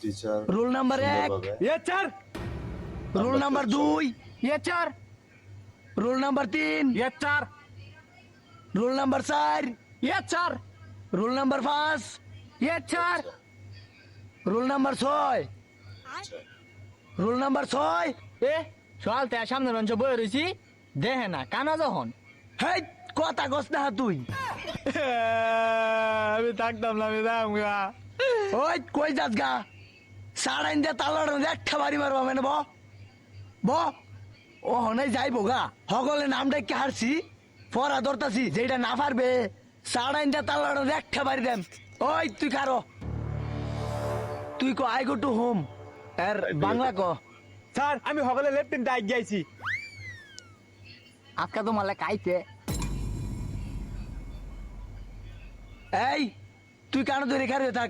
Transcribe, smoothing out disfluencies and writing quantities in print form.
Teacher roll number 1, ये चार roll number 2, ये चार রোল নাম্বার 3, ये चार রোল নাম্বার 4, ये चार রোল নাম্বার 5, ये चार রোল নাম্বার 6, রোল নাম্বার 6। এ সকাল থেকে সামনে রঞ্চ বই রয়েছি দেখে না কানা যখন হেই কথা কস না তুই। আমি থাকতাম না আমি দাম গা ওই কই যাস গা? সাড়াইন দিয়ে তালার একটা বাড়ি মারবা মানে ব ও হনে যাইবো গা। সকলে নাম ডাকি হারছি পড়া ধরতাছি, যেটা না পারবে সাড়াইন দিয়ে তালার একটা বাড়ি দেন। ওই তুই কারো তুই কো আই গো টু হোম আর বাংলা ক। স্যার আমি সকালে লেফটেন্ট ডাইক যাইছি আজকে তো মালে খাইছে এই তুই কানো ধরে খারে থাক,